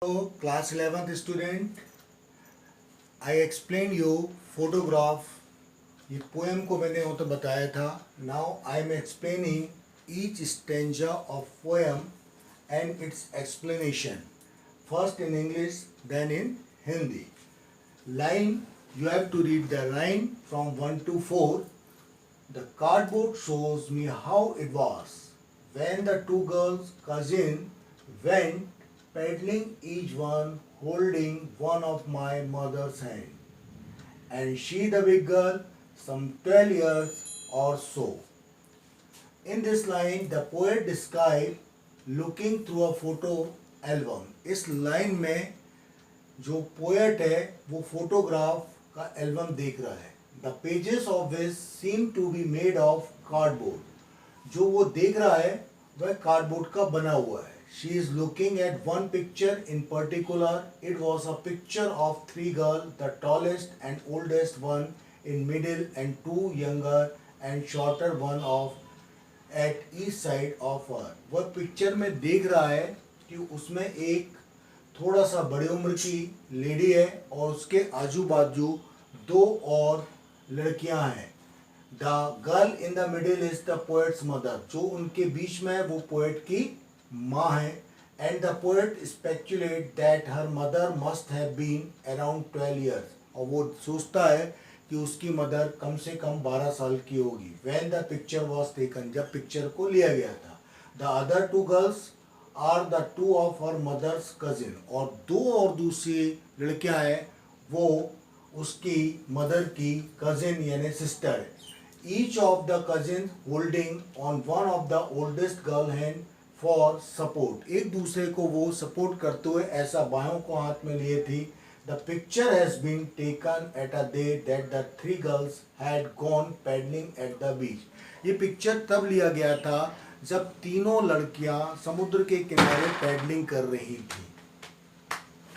So, class 11th student, I explained you photograph. ये poem को मैंने वो तो बताया था. Now I am explaining each stanza of poem and its explanation. First in English, then in Hindi. Line, you have to read the line from 1 to 4. The cardboard shows me how it was when the two girls cousin went paddling, each one holding one of my mother's hand, and she the big girl, some 12 years or so. In this line, the poet described looking through a photo album. इस line में जो poet है वो photograph का album देख रहा है. The pages of which seem to be made of cardboard. जो वो देख रहा है वह कार्डबोर्ड का बना हुआ है. She is looking at one picture in particular. It was a picture of three girl, the tallest and oldest one in middle and two younger and shorter one of at each side of her. वह picture में देख रहा है कि उसमें एक थोड़ा सा बड़ी उम्र की लेडी है और उसके आजू बाजू दो और लड़कियां हैं. The girl in the middle is the poet's mother. जो उनके बीच में है वो पोएट की माँ है. And the poet speculate that her mother must have been around 12 years. और वो सोचता है कि उसकी मदर कम से कम 12 साल की होगी. When the picture was taken, जब पिक्चर को लिया गया था. The other two girls are the two of her mother's cousin. और दो और दूसरी लड़कियां हैं वो उसकी मदर की कजिन यानी सिस्टर है. Each of the cousin holding on one of the oldest girl hand for support. एक दूसरे को वो सपोर्ट करते हुए ऐसा बायों को हाथ में लिए थी. The picture has been taken at a day that the three girls had gone paddling at the beach. ये पिक्चर तब लिया गया था जब तीनों लड़कियां समुद्र के किनारे पैडलिंग कर रही थी,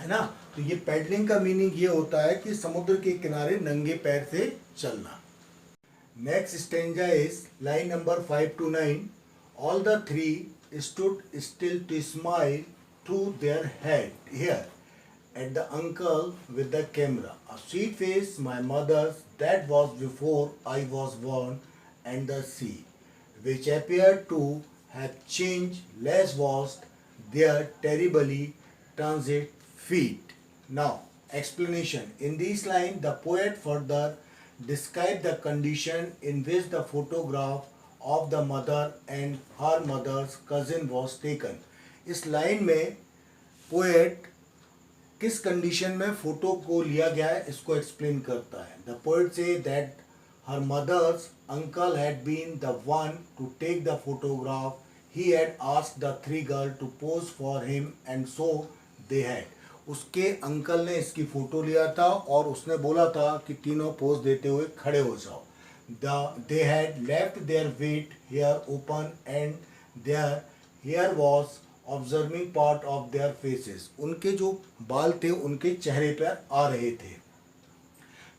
है ना. तो ये पैडलिंग का मीनिंग ये होता है कि समुद्र के किनारे नंगे पैर से चलना. Next stanza is line number 5 to 9. All the three stood still to smile through their head here at the uncle with the camera. A sweet face, my mother's, that was before I was born, and the sea, which appeared to have changed, less washed their terribly transit feet. Now, explanation. In this line, the poet further described the condition in which the photograph of the mother and her mother's cousin was taken. इस line में poet किस condition में photo को लिया गया है इसको explain करता है. The poet say that her mother's uncle had been the one to take the photograph. He had asked the three girls to pose for him and so they had. उसके uncle ने इसकी photo लिया था और उसने बोला था कि तीनों पोज देते हुए खड़े हो जाओ. They had left their wait hair open and their hair was observing part of their faces. उनके जो बाल थे उनके चेहरे पर आ रहे थे.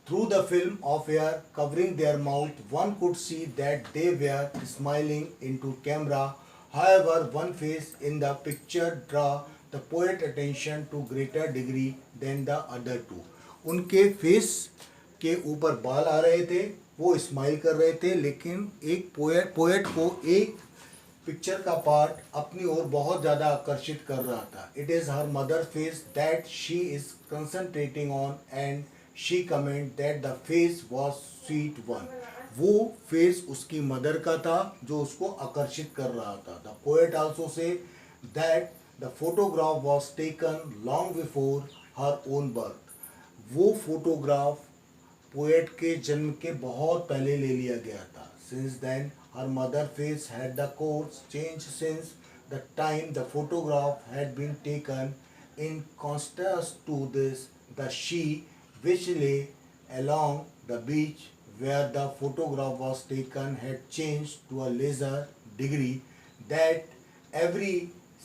Through the film of hair covering their mouth, one could see that they were smiling into camera. However, one face in the picture draw the poet attention to greater degree than the other two. उनके face के ऊपर बाल आ रहे थे, वो smile कर रहे थे, लेकिन एक पोएट को एक पिक्चर का पार्ट अपनी ओर बहुत ज़्यादा आकर्षित कर रहा था. It is her mother face that she is concentrating on and she comment that the face was sweet one. वो फेस उसकी मदर का था जो उसको आकर्षित कर रहा था. The poet also say that the photograph was taken long before her own birth. वो फोटोग्राफ पोएट के जन्म के बहुत पहले ले लिया गया था. Since then her mother face had the course change since the time the photograph had been taken. In contrast to this the sea which lay along the beach where the photograph was taken had changed to a lesser degree, that every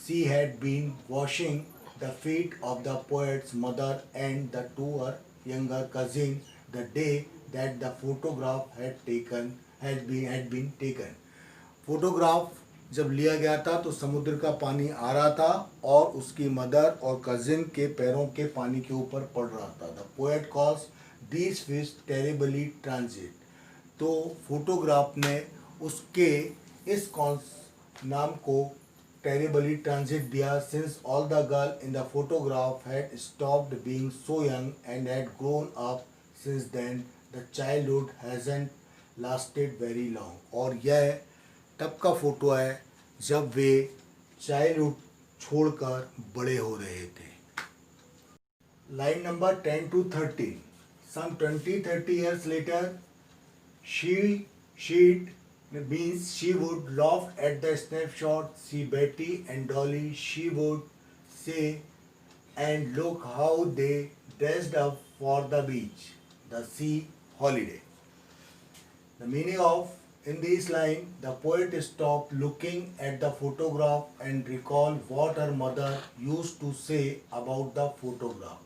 sea had been washing the feet of the poet's mother and the two her younger cousins the day that the photograph had been taken. Photograph जब लिया गया था तो समुद्र का पानी आ रहा था और उसकी मदर और कजिन के पैरों के पानी के ऊपर पड़ रहा था. The poet calls these fish terribly transient. तो फोटोग्राफ ने उसके इस नाम को टेरिबली ट्रांजिट दिया, since all the girl in the photograph had stopped being so young and had grown up since then. The childhood hasn't lasted very long. और यह तब का फोटो है जब वे चाइल्डहुड छोड़कर बड़े हो रहे थे. Line number 10 to 13. Some 20-30 years later, she'd means she would laugh at the snapshot, see Betty and Dolly, she would say, and look how they dressed up for the beach, the sea holiday. The meaning of in this line, the poet stopped looking at the photograph and recalled what her mother used to say about the photograph.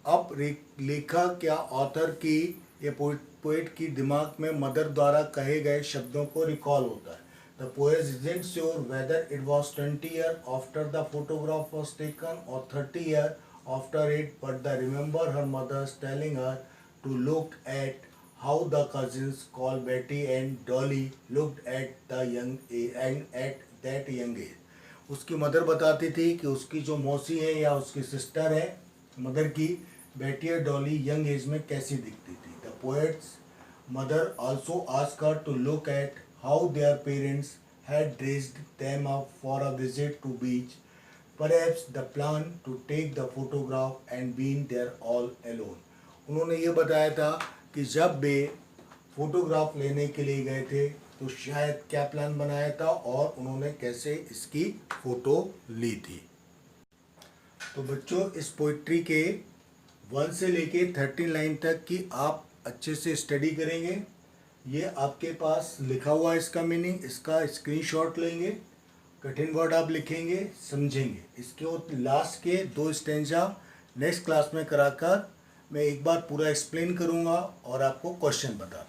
अब लेखक या author की ये poet की दिमाग में mother द्वारा कहे गए शब्दों को रिकॉल होता है. The poet isn't sure whether it was 20 years after the photograph was taken or 30 years after it, but they remember her mother's telling her to look at how the cousins called Betty and Dolly looked at the young and at that young age. उसकी mother बताती थी कि उसकी जो मौसी है या उसकी सिस्टर है मदर की, बेटी और डॉली यंग एज में कैसी दिखती थी. The poet's mother also asked her to look at how their parents had dressed them up for a visit to beach. Perhaps the plan to take the photograph and been there all alone. उन्होंने ये बताया था कि जब वे photograph लेने के लिए गए थे तो शायद क्या प्लान बनाया था और उन्होंने कैसे इसकी फ़ोटो ली थी. तो बच्चों, इस पोइट्री के 1 से लेके 13 लाइन तक की आप अच्छे से स्टडी करेंगे. ये आपके पास लिखा हुआ है इसका मीनिंग, इसका स्क्रीनशॉट लेंगे, कठिन वर्ड आप लिखेंगे, समझेंगे. इसके लास्ट के 2 स्टेंजा नेक्स्ट क्लास में कराकर मैं एक बार पूरा एक्सप्लेन करूँगा और आपको क्वेश्चन बता